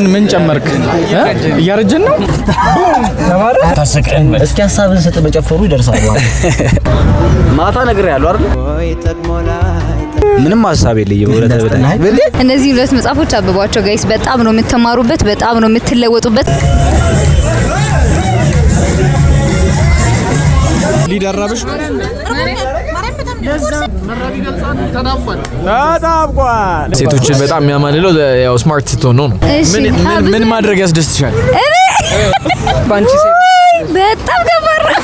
ምን ጨመርክ? እያረጀን ነው ታሰቀን። እስኪ ሐሳብን ሰጥ በጨፈሩ ይደርሳሉ። ማታ ነገር ያለው አይደል? ምንም ሐሳብ የለኝም። እነዚህ ሁለት መጽሐፎች አብቧቸው ጋይስ። በጣም ነው የምትማሩበት፣ በጣም ነው የምትለወጡበት። ሊደራብሽ ሴቶችን በጣም የሚያማልለው ያው ስማርት ስትሆን ነው። ምን ማድረግ ያስደስትሻል? ባንቺ በጣም ከባድ ነው።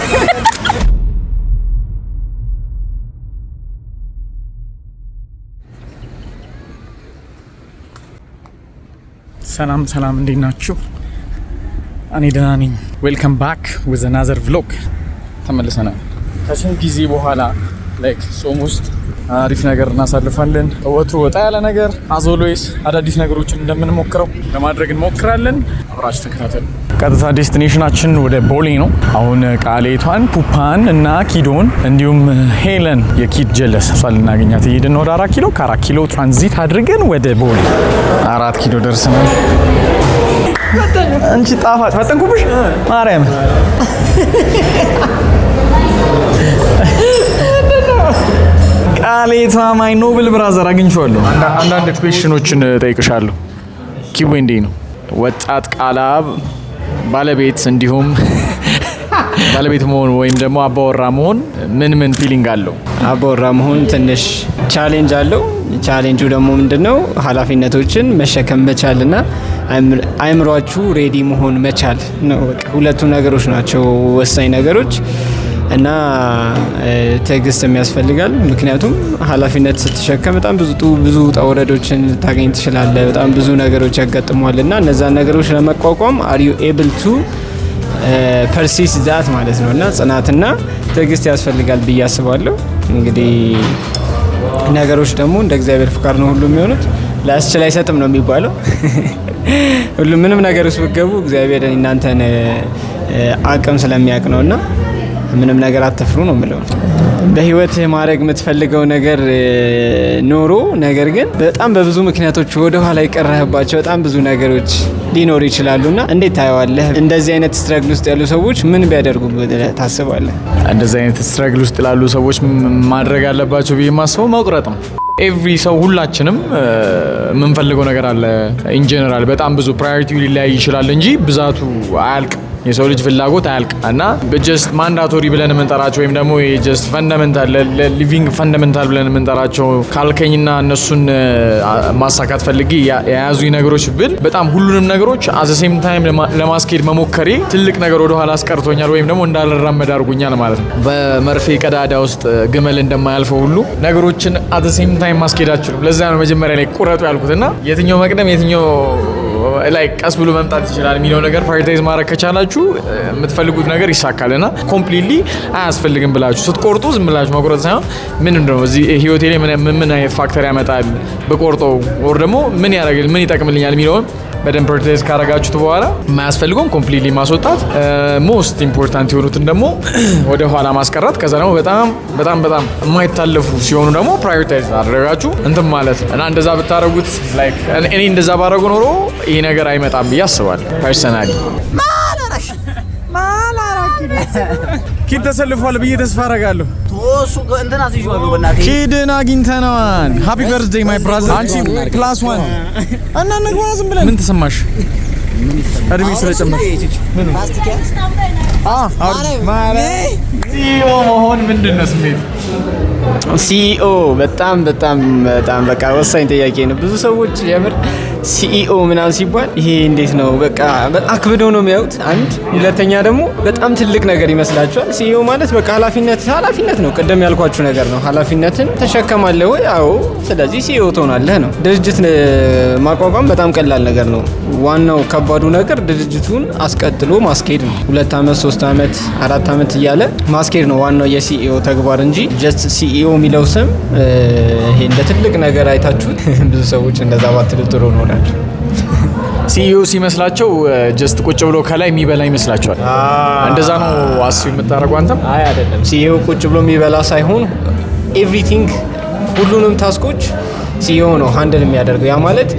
ሰላም እንዴት ናችሁ? እኔ ደህና ነኝ። ዌልካም ባክ ዊዝ አናዘር ቭሎግ። ተመልሰናል ከስንት ጊዜ በኋላ ላይክ ጾም ውስጥ አሪፍ ነገር እናሳልፋለን። ወትሮ ወጣ ያለ ነገር አዝ ኦልዌይስ አዳዲስ ነገሮችን እንደምንሞክረው ለማድረግ እንሞክራለን። አብራችሁ ተከታተሉ። ቀጥታ ዴስቲኔሽናችን ወደ ቦሌ ነው። አሁን ቃሌቷን፣ ፑፓን እና ኪዶን እንዲሁም ሄለን የኪድ ጀለስ እሷን ልናገኛት እየሄድን ወደ 4 ኪሎ፣ ከ4 ኪሎ ትራንዚት አድርገን ወደ ቦሌ 4 ኪሎ ደርሰናል። አንቺ ጣፋጭ ፈጠንኩብሽ ማርያም። ቃሌቷ ማይ ኖብል ብራዘር አግኝቼዋለሁ። አንዳንድ ኩዌስችኖችን ጠይቅሻለሁ። ኪዌንዴ ነው ወጣት ቃላብ ባለቤት እንዲሁም ባለቤት መሆን ወይም ደግሞ አባወራ መሆን ምን ፊሊንግ አለው? አባወራ መሆን ትንሽ ቻሌንጅ አለው። ቻሌንጁ ደግሞ ምንድነው? ኃላፊነቶችን መሸከም መቻልና አይምሯችሁ ሬዲ መሆን መቻል ነው። በቃ ሁለቱ ነገሮች ናቸው ወሳኝ ነገሮች እና ትዕግስት የሚያስፈልጋል። ምክንያቱም ኃላፊነት ስትሸከም በጣም ብዙ ውጣውረዶችን ልታገኝ ትችላለህ። በጣም ብዙ ነገሮች ያጋጥሟል እና እነዛን ነገሮች ለመቋቋም are you able to persist that ማለት ነው። እና ጽናትና ትዕግስት ያስፈልጋል ብዬ አስባለሁ። እንግዲህ ነገሮች ደግሞ እንደ እግዚአብሔር ፍቃድ ነው ሁሉ የሚሆኑት። ላስችል አይሰጥም ነው የሚባለው። ሁሉ ምንም ነገር ውስጥ ብትገቡ እግዚአብሔር እናንተን አቅም ስለሚያውቅ ነውና ምንም ነገር አትፍሩ ነው የምለው። በህይወት ማድረግ የምትፈልገው ነገር ኖሮ ነገር ግን በጣም በብዙ ምክንያቶች ወደ ኋላ የቀረህባቸው በጣም ብዙ ነገሮች ሊኖሩ ይችላሉና እንዴት ታየዋለህ? እንደዚህ አይነት ስትራግል ውስጥ ያሉ ሰዎች ምን ቢያደርጉ ታስባለህ? እንደዚህ አይነት ስትራግል ውስጥ ላሉ ሰዎች ማድረግ አለባቸው ብዬ ማስበው መቁረጥ ነው። ኤቭሪ ሰው ሁላችንም የምንፈልገው ነገር አለ። ኢን ጀነራል በጣም ብዙ ፕራዮሪቲ ሊለያይ ይችላል እንጂ ብዛቱ አያልቅ። የሰው ልጅ ፍላጎት አያልቅ እና በጀስት ማንዳቶሪ ብለን የምንጠራቸው ወይም ደግሞ ጀስት ፈንዳሜንታል ሊቪንግ ፈንዳሜንታል ብለን የምንጠራቸው ካልከኝና እነሱን ማሳካት ፈልጌ የያዙኝ ነገሮች ብል በጣም ሁሉንም ነገሮች አዘ ሴም ታይም ለማስኬድ መሞከሬ ትልቅ ነገር ወደ ኋላ አስቀርቶኛል ወይም ደግሞ እንዳልራመድ አድርጎኛል ማለት ነው። በመርፌ ቀዳዳ ውስጥ ግመል እንደማያልፈው ሁሉ ነገሮችን አዘ ሴም ታይም ማስኬድ አልችልም። ለዛ ነው መጀመሪያ ላይ ቁረጡ ያልኩትና የትኛው መቅደም የትኛው ላይ ቀስ ብሎ መምጣት ይችላል የሚለው ነገር ፕራዮሪታይዝ ማድረግ ከቻላችሁ የምትፈልጉት ነገር ይሳካልና ኮምፕሊትሊ አያስፈልግም ብላችሁ ስትቆርጡ ዝም ብላችሁ መቁረጥ ሳይሆን ምን እንደው እዚህ ህይወቴ ላይ ምን አይነት ፋክተር ያመጣል በቆርጠው ወር ደግሞ ምን ያደርጋል ምን ይጠቅምልኛል የሚለውን በደንብ ፕራዮሪታይዝ ካረጋችሁት በኋላ የማያስፈልገውን ኮምፕሊትሊ ማስወጣት፣ ሞስት ኢምፖርታንት የሆኑትን ደግሞ ወደ ኋላ ማስቀረት፣ ከዛ ደግሞ በጣም የማይታለፉ ሲሆኑ ደግሞ ፕራዮሪታይዝ አድርጋችሁ እንትን ማለት እና እንደዛ ብታረጉት ላይክ እኔ እንደዛ ባረጉ ኖሮ ይሄ ነገር አይመጣም ብዬ አስባለሁ ፐርሰናሊ። ኪድ ተሰልፏል ብዬ ተስፋ አደርጋለሁ። ቶሱ እንትና ሲጆሉ በእናትህ ኪድን አግኝተነዋል። ሃፒ በርዝዴይ ማይ ብራዘር። አንቺ +1 እና ንግባ ዝም ብለን ምን ተሰማሽ? እድሜ ስለጨመረ ምን ሲኦ መሆን ምንድን ነው ስሜት? ሲኢኦ በጣም በቃ ወሳኝ ጥያቄ ነው። ብዙ ሰዎች የምር ሲኢኦ ምናምን ሲባል ይሄ እንዴት ነው በቃ አክብደው ነው የሚያዩት። አንድ ሁለተኛ ደግሞ በጣም ትልቅ ነገር ይመስላችኋል። ሲኢኦ ማለት በቃ ኃላፊነት ነው። ቀደም ያልኳችሁ ነገር ነው። ኃላፊነትን ተሸከማለህ ወይ? አዎ። ስለዚህ ሲኢኦ ትሆናለህ ነው። ድርጅት ማቋቋም በጣም ቀላል ነገር ነው። ዋናው ከባዱ ነገር ድርጅቱን አስቀጥሎ ማስኬድ ነው። 2 አመት 3 አመት 4 አመት እያለ ማስኬድ ነው ዋናው የሲኢኦ ተግባር እንጂ ጀስት ሲኢኦ የሚለው ስም ይሄ እንደ ትልቅ ነገር አይታችሁት ብዙ ሰዎች እንደዛ ባትሉ ጥሩ ነው። ሲኢኦ ሲመስላቸው ጀስት ቁጭ ብሎ ከላይ የሚበላ ይመስላቸዋል። እንደዛ ነው አስቢ የምታረጉ አንተም? አይ አይደለም። ሲኢኦ ቁጭ ብሎ የሚበላ ሳይሆን ኤቭሪቲንግ ሁሉንም ታስኮች ሲኢኦ ነው ሃንድል የሚያደርገው። ያ ማለት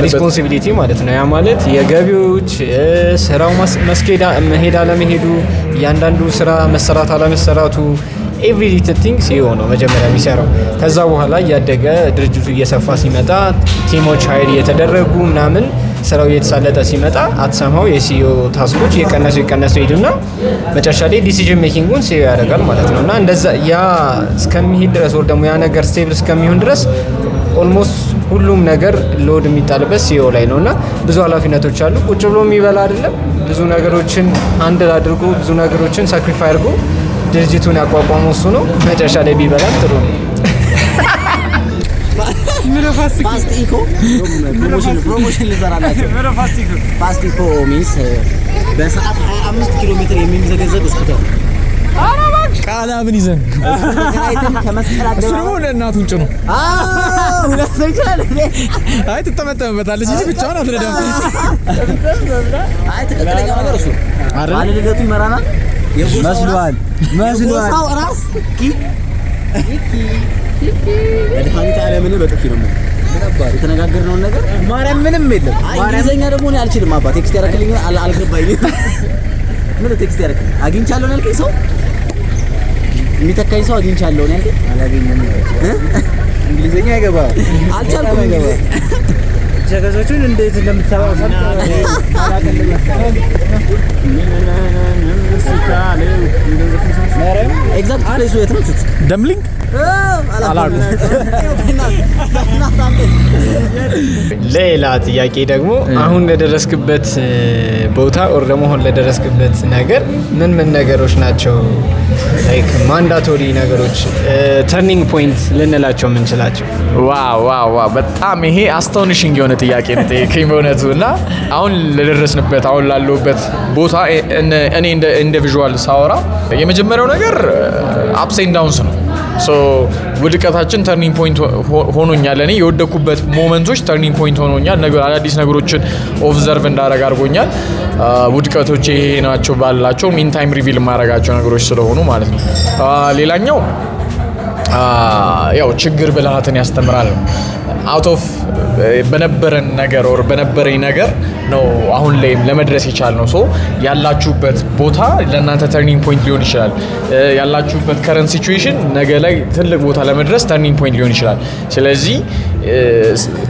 ሪስፖንሲቢሊቲ ማለት ነው። ያ ማለት የገቢዎች ስራው መሄድ አለመሄዱ፣ እያንዳንዱ ስራ መሰራት አለመሰራቱ ኤቭሪቲንግ ሲኢኦ ነው መጀመሪያ የሚሰራው። ከዛ በኋላ እያደገ ድርጅቱ እየሰፋ ሲመጣ ቲሞች ሀይል እየተደረጉ ምናምን ስራው እየተሳለጠ ሲመጣ አትሰማው የሲኢኦ ታስኮች የቀነሱ ሄዱና መጨረሻ ላይ ዲሲዥን ሜኪንጉን ሲኢኦ ያደርጋል ማለት ነው። እና እንደዛ ያ እስከሚሄድ ድረስ ወር ደግሞ ያ ነገር ስቴብል እስከሚሆን ድረስ ኦልሞስት ሁሉም ነገር ሎድ የሚጣልበት ሲኢኦ ላይ ነው። እና ብዙ ኃላፊነቶች አሉ። ቁጭ ብሎ የሚበላ አይደለም። ብዙ ነገሮችን አንድል አድርጎ ብዙ ነገሮችን ሳክሪፋይ አድርጎ ድርጅቱን ያቋቋመው እሱ ነው። መጨረሻ ላይ ቢበላም ጥሩ ነው። ፋስቲኮ ፕሮሞሽን ልሰራላቸው። ፋስቲኮ ሚንስ በሰዓት 25 ኪሎ ሜትር የሚዘገዘግ ስኩተር ቃላምን ይዘን ከመስቀል አደባባይ እናቱን ጭኑ ሁለት ሰው ይችላል። አይ ትጠመጠምበታለች እንጂ ብቻዋን አትረዳም። አይ ትክክለኛ ነገር እሱ ባለ ልደቱ ይመራናል። መስሏል ሰው ራስ መድኃኒት ዓለምን በጥፊ ነው የተነጋገርነውን ነገር ማርያም ምንም የለም። እንግሊዘኛ ደግሞ እኔ አልችልም። አባ ቴክስት ያደረክልኝ አልገባኝም። ምን ቴክስት ያደረክልኝ? አግኝቻለሁ ነው ያልከኝ? ሰው የሚተካኝ ሰው አግኝቻለሁ ነው ያልከኝ? አላገኘም። እንግሊዘኛ አይገባም። አልቻልኩም። ጀገዞቹን እንዴት እንደምትሰራው ኤግዛክት ፕሌሱ የት ነው? ደምሊንግ ሌላ ጥያቄ ደግሞ አሁን ለደረስክበት ቦታ ኦር ደግሞ አሁን ለደረስክበት ነገር ምን ነገሮች ናቸው ላይክ ማንዳቶሪ ነገሮች ተርኒንግ ፖይንት ልንላቸው የምንችላቸው? ዋው በጣም ይሄ አስቶኒሽንግ የሆነ ጥያቄ ነው ጠየቀኝ በእውነቱ። እና አሁን ለደረስንበት አሁን ላለሁበት ቦታ እኔ እንደ ቪዥዋል ሳወራ የመጀመሪያው ነገር አፕስ ኤንድ ዳውንስ ነው። ውድቀታችን ተርኒንግ ፖይንት ሆኖኛል። እኔ የወደኩበት ሞመንቶች ተርኒንግ ፖይንት ሆኖኛል። አዳዲስ ነገሮችን ኦብዘርቭ እንዳደረግ አድርጎኛል። ውድቀቶች ይሄ ናቸው ባላቸው ሚን ታይም ሪቪል የማደርጋቸው ነገሮች ስለሆኑ ማለት ነው። ሌላኛው ያው ችግር ብልሃትን ያስተምራል ነው። አውት ኦፍ በነበረን ነገር ኦር በነበረኝ ነገር ነው አሁን ላይ ለመድረስ የቻልነው። ሶ ያላችሁበት ቦታ ለእናንተ ተርኒንግ ፖይንት ሊሆን ይችላል። ያላችሁበት ከረንት ሲቹዌሽን ነገ ላይ ትልቅ ቦታ ለመድረስ ተርኒንግ ፖይንት ሊሆን ይችላል። ስለዚህ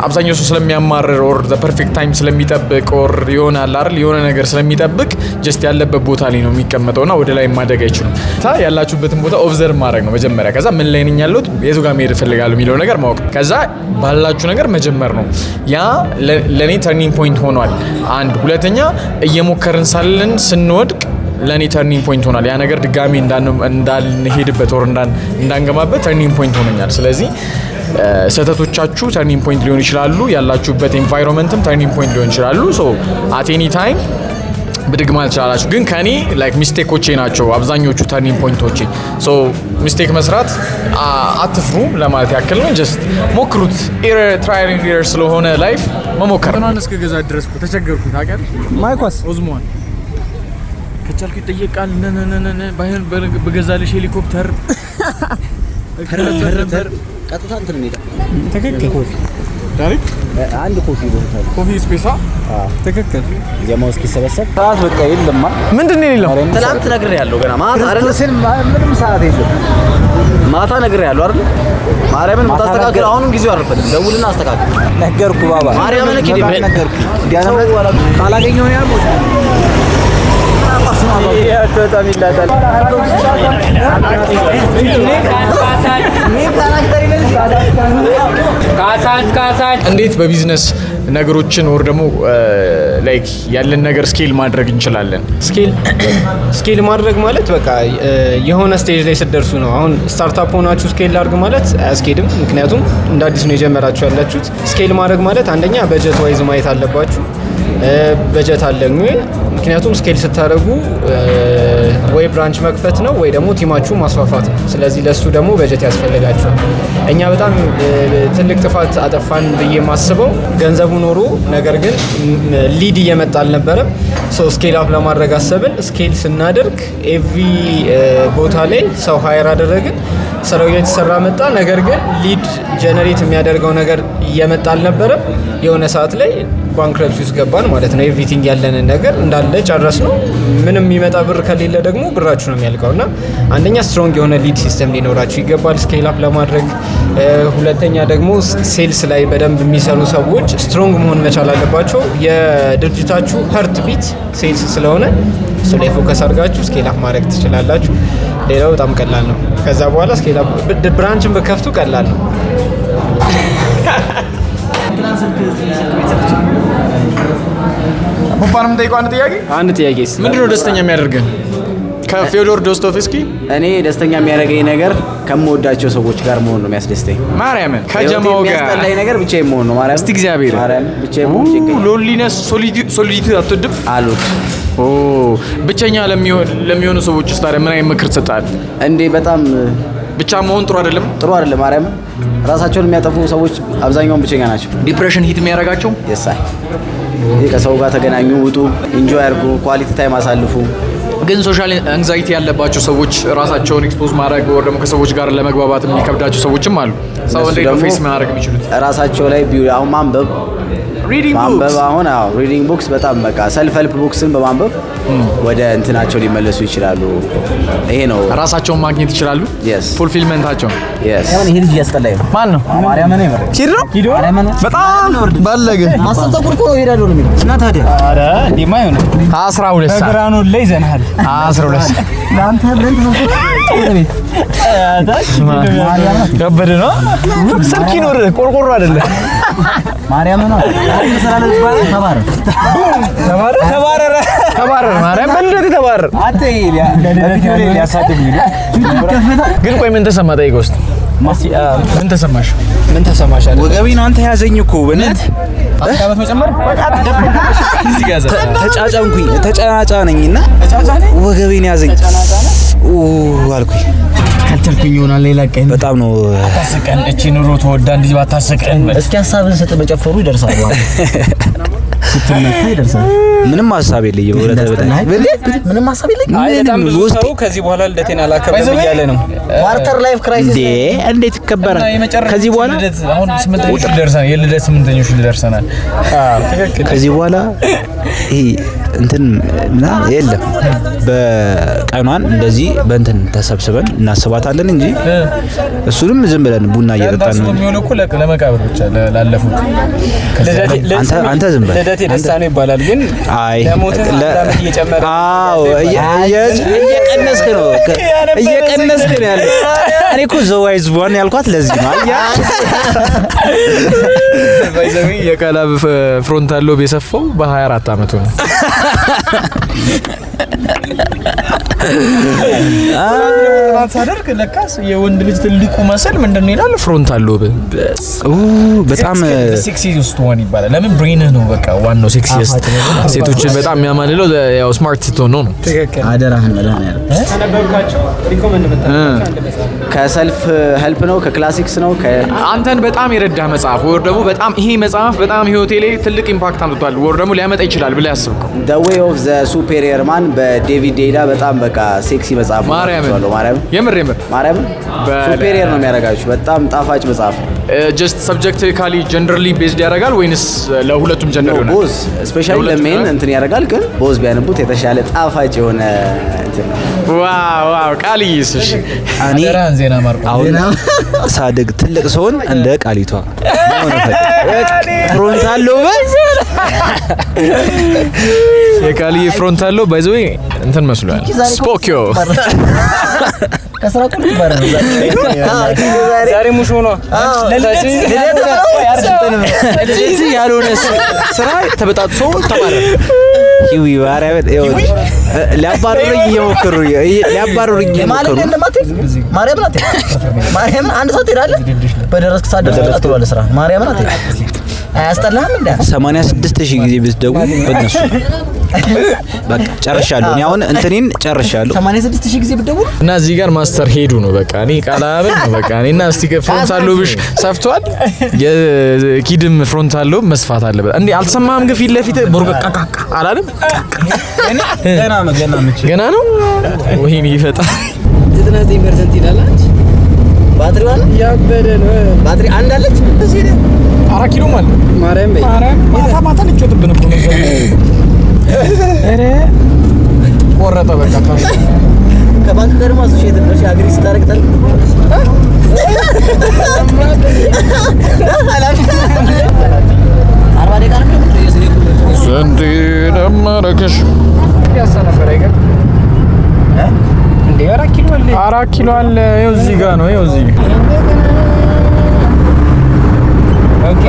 አብዛኛው ሰው ስለሚያማርር ኦር ዘ ፐርፌክት ታይም ስለሚጠብቅ ኦር ይሆናል አይደል የሆነ ነገር ስለሚጠብቅ ጀስት ያለበት ቦታ ላይ ነው የሚቀመጠውና ወደ ላይ ማደግ አይችልም። ያላችሁበትን ቦታ ኦብዘርቭ ማድረግ ነው መጀመሪያ። ከዛ ምን ላይ ነኝ ያለሁት፣ የቱ ጋር መሄድ እፈልጋለሁ የሚለው ነገር ማወቅ፣ ከዛ ባላችሁ ነገር መጀመር ነው። ያ ለኔ ተርኒንግ ፖይንት ሆኗል። አንድ ሁለተኛ እየሞከርን ሳለን ስንወድቅ ለኔ ተርኒንግ ፖይንት ሆኗል። ያ ነገር ድጋሚ እንዳንሄድበት ኦር እንዳንገማበት ተርኒንግ ፖይንት ሆኖኛል። ስለዚህ ስህተቶቻችሁ ተርኒንግ ፖይንት ሊሆን ይችላሉ። ያላችሁበት ኤንቫይሮንመንትም ተርኒንግ ፖይንት ሊሆን ይችላሉ። ሶ አት ኤኒ ታይም ብድግ ማለት ትችላላችሁ። ግን ከኔ ላይክ ሚስቴኮቼ ናቸው አብዛኞቹ ተርኒንግ ፖይንቶቼ። ሶ ሚስቴክ መስራት አትፍሩ ለማለት ያክል ነው። ጀስት ሞክሩት። ትራይል ኤንድ ኤረር ስለሆነ ላይፍ መሞከር ነው። እስከ ገዛ ድረስ ተቸገርኩ። ታውቃለህ ማይኳስ ኦዝሞን ከቻልኩ ይጠየቃል። ባይሆን በገዛልሽ ሄሊኮፕተር ቀጥታ እንትን ነው ትክክል። ኮፊ ዳይሬክት አንድ ኮፊ ቦታ ኮፊ ስፔሳ ትክክል። ጀማው እስኪሰበሰብ ሰዓት በቃ የለማ። ምንድን ነው የሌለው? ትናንት ነግሬሃለሁ። ገና ማታ አይደል? ምንም ሰዓት የለም። ማታ ነግሬሃለሁ አይደል? ማርያምን የምታስተካክል አሁንም ጊዜው አልፈለም። ደውልና አስተካክል። ነገርኩ ባባ ማርያምን ነገርኩ። ካላገኘው ነው ያልኩት። በጣም ይላታል። እንዴት በቢዝነስ ነገሮችን ወር ደግሞ ላይክ ያለን ነገር ስኬል ማድረግ እንችላለን? ስኬል ማድረግ ማለት በቃ የሆነ ስቴጅ ላይ ስትደርሱ ነው። አሁን ስታርታፕ ሆናችሁ ስኬል ላድርግ ማለት አያስኬድም። ምክንያቱም እንደ አዲስ ነው የጀመራችሁ ያላችሁት። ስኬል ማድረግ ማለት አንደኛ በጀት ዋይዝ ማየት አለባችሁ። በጀት አለኝ። ምክንያቱም ስኬል ስታደርጉ ወይ ብራንች መክፈት ነው ወይ ደግሞ ቲማችሁ ማስፋፋት ነው። ስለዚህ ለሱ ደግሞ በጀት ያስፈልጋቸዋል። እኛ በጣም ትልቅ ጥፋት አጠፋን ብዬ የማስበው ገንዘቡ ኖሮ ነገር ግን ሊድ እየመጣ አልነበረም። ስኬል አፕ ለማድረግ አሰብን። ስኬል ስናደርግ ኤቭሪ ቦታ ላይ ሰው ሀይር አደረግን። ስራው እየተሰራ መጣ። ነገር ግን ሊድ ጀነሬት የሚያደርገው ነገር እየመጣ አልነበረም። የሆነ ሰዓት ላይ ባንክረፕሲ ውስጥ ገባን ማለት ነው። ኤቭሪቲንግ ያለንን ነገር እንዳለ ጨረስ ነው። ምንም የሚመጣ ብር ከሌለ ደግሞ ብራችሁ ነው የሚያልቀው እና አንደኛ ስትሮንግ የሆነ ሊድ ሲስተም ሊኖራችሁ ይገባል ስኬል አፕ ለማድረግ። ሁለተኛ ደግሞ ሴልስ ላይ በደንብ የሚሰሩ ሰዎች ስትሮንግ መሆን መቻል አለባቸው። የድርጅታችሁ ሀርት ቢት ሴልስ ስለሆነ እሱ ላይ ፎከስ አድርጋችሁ ስኬል አፕ ማድረግ ትችላላችሁ። ሌላው በጣም ቀላል ነው። ከዛ በኋላ ስኬል አፕ ብራንችን በከፍቱ ቀላል ነው። ፖፓንም ጠይቀው አንድ ጥያቄ ምንድነው ደስተኛ የሚያደርገን? ከፊዮዶር ዶስቶቭስኪ እኔ ደስተኛ የሚያደርገኝ ነገር ከምወዳቸው ሰዎች ጋር መሆን ነው የሚያስደስተኝ። ማርያምን ከጀማው ጋር የሚያስጠላኝ ነገር ብቻዬን መሆን ነው። ማርያም እስቲ እግዚአብሔር ማርያም ብቻዬን መሆን ይገኛል። ሎንሊነስ ሶሊዲቲ አትወድም? አልወድም። ብቸኛ ለሚሆኑ ሰዎች ውስጥ ታዲያ ምን አይነት ምክር ትሰጣለህ? እንዴ በጣም ብቻ መሆን ጥሩ አይደለም። ጥሩ አይደለም። ማርያም ራሳቸውን የሚያጠፉ ሰዎች አብዛኛውን ብቸኛ ናቸው። ዲፕሬሽን ሂት የሚያደርጋቸው የሳይ ከሰው ጋር ተገናኙ፣ ውጡ፣ ኢንጆይ አድርጉ፣ ኳሊቲ ታይም አሳልፉ። ግን ሶሻል አንግዛይቲ ያለባቸው ሰዎች ራሳቸውን ኤክስፖዝ ማድረግ ወይ ደግሞ ከሰዎች ጋር ለመግባባት የሚከብዳቸው ሰዎችም አሉ። ሰው እንዴት ነው ፌስ ማድረግ የሚችሉት? ራሳቸው ላይ አሁን ማንበብ አሁን ሪዲንግ ቡክስ በጣም በቃ ሰልፍ ሄልፕ ቡክስን በማንበብ ወደ እንትናቸው ሊመለሱ ይችላሉ። ይሄ ነው ራሳቸውን ማግኘት ይችላሉ። ፉልፊልመንታቸው ይሄ ልጅ ያስጠላኝ ነው። ማን ነው? ማርያም ነው ይመረ ሂዶ በጣም ባለገ ማስተጠቁር እኮ ይሄዳሉ ነው የሚለው እና ታዲያ አረ እንዴማ ይሆነ 12 ሰዓት በግራኑ ላይ ዘናል 12 ለአንተ ብለን ተሰጥቶ ወደ ቤት ከበደ ነው። ስልክ ይኖር ቆርቆሮ አይደለም። ማርያም ነው ተባረረ ማርያም በልደት ተባረረ። ግን ቆይ ምን ተሰማ? ጠይቀው እስኪ ምን ተሰማሽ? ምን ተሰማሽ? ወገቤን አንተ ያዘኝ እኮ በእናት አካባቢ መጨመር ተጫጫንኩኝ። ተጫጫ ነኝና ወገቤን ያዘኝ አልኩኝ። ካልተልኩኝ ይሆናል ሌላ ቀን በጣም ነው አታስቀን። እቺ ኑሮ ተወዳ እንደዚህ ባታስቀን። እስኪ ሐሳብን ሰጥ መጨፈሩ ይደርሳል። ስትመታ ይደርሳል። ምንም ሐሳብ የለኝም። ምንም ሐሳብ የለኝም። አይ በጣም ብዙ ሰው ከዚህ በኋላ ልደቴን አላከብርም እያለ ነው። ኳርተር ላይፍ ክራይሲስ እንዴት ይከበራል? ከዚህ በኋላ አሁን 8ኞቹ ደርሰናል። የልደት 8ኞቹ ደርሰናል። ከዚህ በኋላ ይሄ እንትን እና የለም በቀኗን እንደዚህ በእንትን ተሰብስበን እናስባታለን እንጂ እሱንም ዝም ብለን ቡና እየጠጣን ነው የሚሆነው እኮ ለመቃብር ብቻ ላለፉት። አንተ ዝም በል ልደቴ ደስታ ነው ይባላል። ግን አይ ለሞተ ለምን እየጨመረ እየቀነስክ ነው ያለው። እኔ እኮ ዘዋይዝ ዋን ያልኳት ለዚህ ነው። ባይዘሚ የቀላብ ፍሮንታሎ በሰፋው በ24 አመቱ ነው። ሳደርግ ለካስ የወንድ ልጅ ትልቁ መሰል ምንድነው ይላል? ፍሮንታሎ በጣም ሴክሲ ውስጥ ዋን ይባላል። ለምን ብሬንህ ነው በቃ ዋናው ሴክሲስት። ሴቶችን በጣም የሚያማልለው ያው ስማርት ስትሆን ነው። ትክክል። አደራህን መድኃኒዓለም ተነበብካቸው ሪኮመንድ መጣ ከሰልፍ ሄልፕ ነው ከክላሲክስ ነው አንተን በጣም የረዳህ መጽሐፍ ወይ ደግሞ በጣም ይሄ መጽሐፍ በጣም ህይወቴ ላይ ትልቅ ኢምፓክት አምጥቷል ወይ ደግሞ ሊያመጣ ይችላል ብለህ ያስብከው? The Way of the Superior Man በዴቪድ ዴይዳ በጣም በቃ ሴክሲ መጽሐፍ ነው። ማርያም የምር ሱፔሪየር ነው የሚያደርጋችሁ። በጣም ጣፋጭ መጽሐፍ ነው። ጀስት ሰብጀክቲካሊ ጀንደርሊ ቤዝድ ያደርጋል ወይንስ ለሁለቱም ጀንደር ይሆናል? ቦዝ ስፔሻሊ ለሜን እንትን ያደርጋል። ግን ቦዝ ቢያነቡት የተሻለ ጣፋጭ የሆነ እንትን ነው። ዋው ቃልይስ እሺ እኔ ዜና ማርቆ አሁን ሳድግ ትልቅ ሰውን እንደ ቃሊቷ ፍሮንታሎ የቃልይ ፍሮንታሎ ባይ ዘ ዌይ እንትን መስሏል። ስፖኪዮ ከስራ ቁርጥ ባረ ነው ዛሬ ሙሾ ነው ለልደት ያልሆነ ስራ ተበጣጥሶ ተባረ ሂዊ ባራበት ሊያባሩኝ እየሞከሩ ማርያም ናት። ማርያም አንድ ሰው ትሄዳለህ በደረስክ ሰዓት ደርሰህ ትወጣለህ ስራ ማርያም ናት። አያስጠላህም እንዴ? 86,000 ጊዜ ብትደውል በእነሱ በቃ ጨርሻለሁ። እኔ አሁን እንትኔን ጨርሻለሁ። 86,000 ጊዜ ብትደውል እና እዚህ ጋር ማስተር ሄዱ ነው በቃ እኔ ቃላብን ነው በቃ እኔና እስቲ ፍሮንታል ሎብሽ ሰፍቷል። የኪድም ፍሮንታል ሎብ መስፋት አለበት እንዴ? አልተሰማህም? ግን ፊት ለፊት ቦርቃቃ አላለም? ገና ነው ወይኔ ይፈጣል። 99% ይላል አንቺ ባትሪ ዋላ ያበደ ነው። ባትሪ አንድ አለች እዚህ ነው 4 ኪሎ ማለት ማርያም በይ ማታ ልጮትብን እኮ ነው። ኧረ ቆረጠ በቃ ከባንክ ጋር ማስሸጥ ነው አግሪ ስታረግ ታል አርባ ደቂቃ ነው ዘንድ ደመረከሽ ያሰነፈረ ይገር እንዴ 4 ኪሎ አለ። ይኸው እዚህ ጋር ነው። ይኸው እዚህ ኦኬ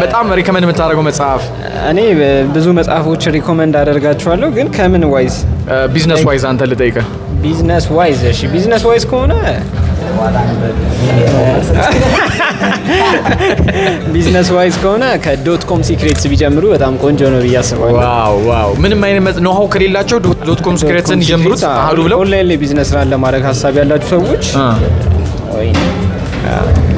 በጣም ሪኮመንድ የምታደርገው መጽሐፍ? እኔ ብዙ መጽሐፎች ሪኮመንድ አደርጋቸዋለሁ፣ ግን ከምን ዋይዝ? ቢዝነስ ዋይዝ አንተ ልጠይቅህ። ቢዝነስ ዋይዝ? እሺ ቢዝነስ ዋይዝ ከሆነ ቢዝነስ ዋይዝ ከሆነ ከዶት ኮም ሲክሬትስ ቢጀምሩ በጣም ቆንጆ ነው ብዬ አስባለሁ። ዋው ምንም አይነት ኖሃው ከሌላቸው ዶት ኮም ሲክሬትስን ይጀምሩት አሉ ብለው ኦንላይን ላይ ቢዝነስ ራን ለማድረግ ሀሳብ ያላችሁ ሰዎች